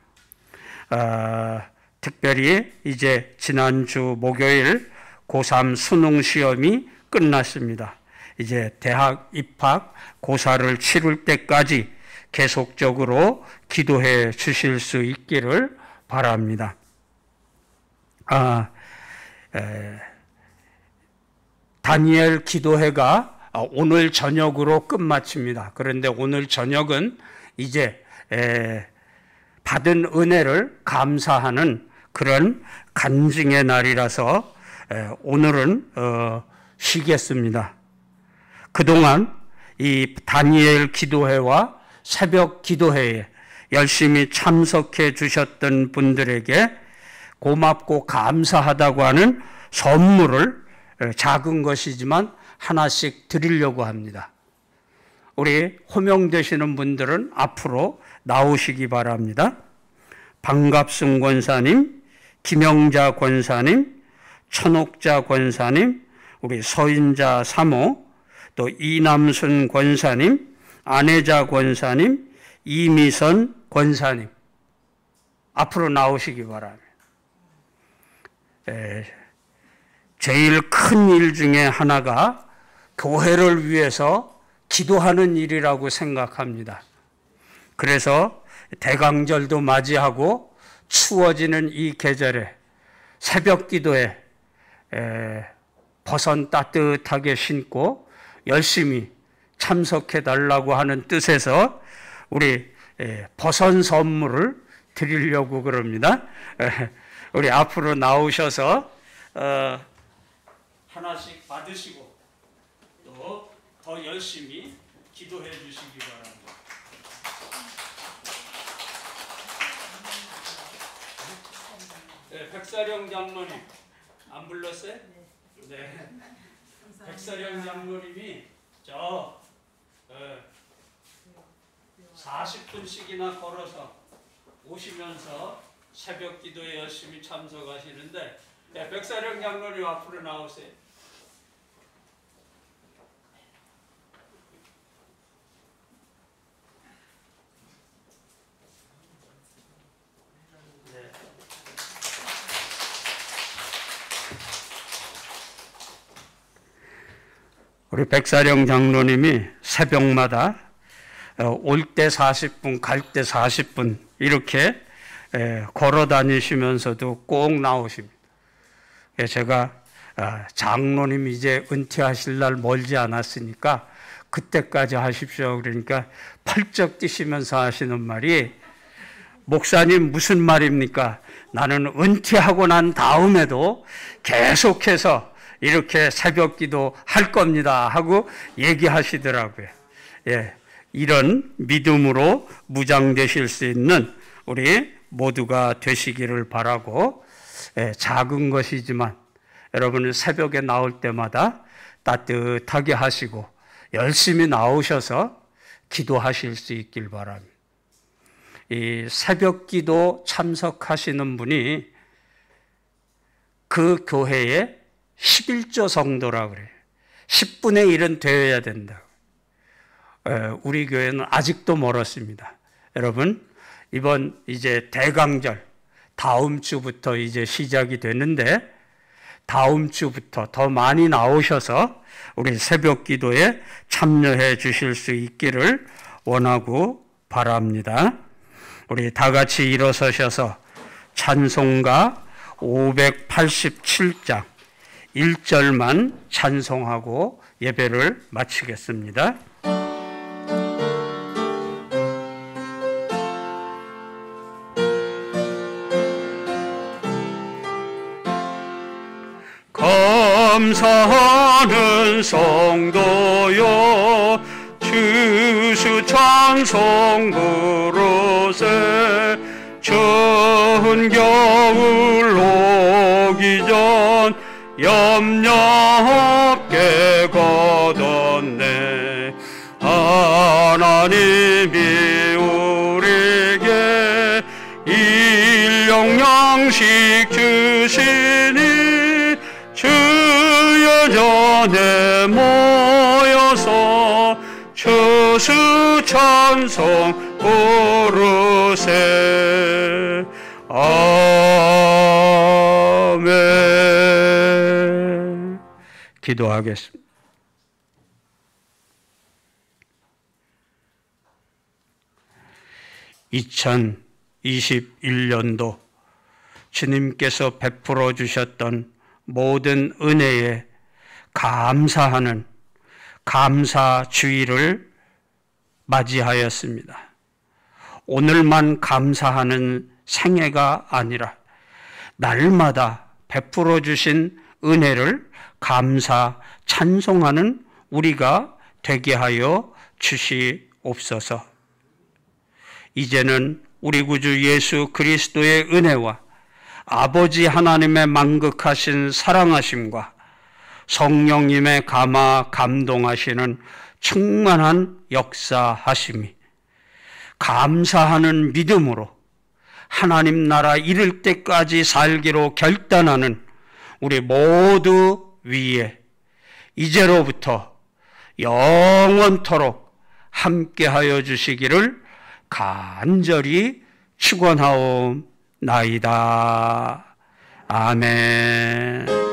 특별히 이제 지난주 목요일 고3 수능 시험이 끝났습니다. 이제 대학 입학 고사를 치를 때까지 계속적으로 기도해 주실 수 있기를 바랍니다. 다니엘 기도회가 오늘 저녁으로 끝마칩니다. 그런데 오늘 저녁은 이제 받은 은혜를 감사하는 그런 간증의 날이라서 오늘은 쉬겠습니다. 그동안 이 다니엘 기도회와 새벽 기도회에 열심히 참석해 주셨던 분들에게 고맙고 감사하다고 하는 선물을 작은 것이지만 하나씩 드리려고 합니다. 우리 호명되시는 분들은 앞으로 나오시기 바랍니다. 반갑승 권사님, 김영자 권사님, 천옥자 권사님, 우리 서인자 사모, 또 이남순 권사님, 안혜자 권사님, 이미선 권사님 앞으로 나오시기 바랍니다. 제일 큰 일 중에 하나가 교회를 위해서 기도하는 일이라고 생각합니다. 그래서 대강절도 맞이하고 추워지는 이 계절에 새벽 기도에 버선 따뜻하게 신고 열심히 참석해 달라고 하는 뜻에서 우리 버선 선물을 드리려고 그럽니다. 우리 앞으로 나오셔서 하나씩 받으시고 또 더 열심히 기도해 주시기 바랍니다. 백사령 장로님 안 불렀어요? 네. 백사령 장로님이 저 40분씩이나 걸어서 오시면서 새벽 기도에 열심히 참석하시는데 백사령 장로님 앞으로 나오세요. 네. 우리 백사령 장로님이 새벽마다 올 때 40분, 갈 때 40분 이렇게 걸어 다니시면서도 꼭 나오십니다. 제가 장로님 이제 은퇴하실 날 멀지 않았으니까 그때까지 하십시오. 그러니까 펄쩍 뛰시면서 하시는 말이, 목사님 무슨 말입니까? 나는 은퇴하고 난 다음에도 계속해서 이렇게 새벽 기도 할 겁니다 하고 얘기하시더라고요. 예, 이런 믿음으로 무장되실 수 있는 우리 모두가 되시기를 바라고, 작은 것이지만 여러분은 새벽에 나올 때마다 따뜻하게 하시고 열심히 나오셔서 기도하실 수 있길 바랍니다. 이 새벽 기도 참석하시는 분이 그 교회의 11조 성도라고 그래요. 10분의 1은 되어야 된다고. 우리 교회는 아직도 멀었습니다. 여러분, 이번 이제 대강절, 다음 주부터 이제 시작이 되는데 다음 주부터 더 많이 나오셔서 우리 새벽 기도에 참여해 주실 수 있기를 원하고 바랍니다. 우리 다 같이 일어서셔서 찬송가 587장 1절만 찬송하고 예배를 마치겠습니다. 감사하는 성도여 주수 찬송 부르세 추운 겨울 오기 전 염려 없게 거뒀네. 하나님이 우리에게 일용 양식 주시니 주여 전에 모여서 주수 찬송 부르세. 아멘. 기도하겠습니다. (2021년도) 주님께서 베풀어 주셨던 모든 은혜에 감사하는 감사주의를 맞이하였습니다. 오늘만 감사하는 생애가 아니라 날마다 베풀어 주신 은혜를 감사 찬송하는 우리가 되게 하여 주시옵소서. 이제는 우리 구주 예수 그리스도의 은혜와 아버지 하나님의 만극하신 사랑하심과 성령님의 감화 감동하시는 충만한 역사하심이 감사하는 믿음으로 하나님 나라 이를 때까지 살기로 결단하는 우리 모두 위에 이제로부터 영원토록 함께하여 주시기를 간절히 축원하옵나이다. 아멘.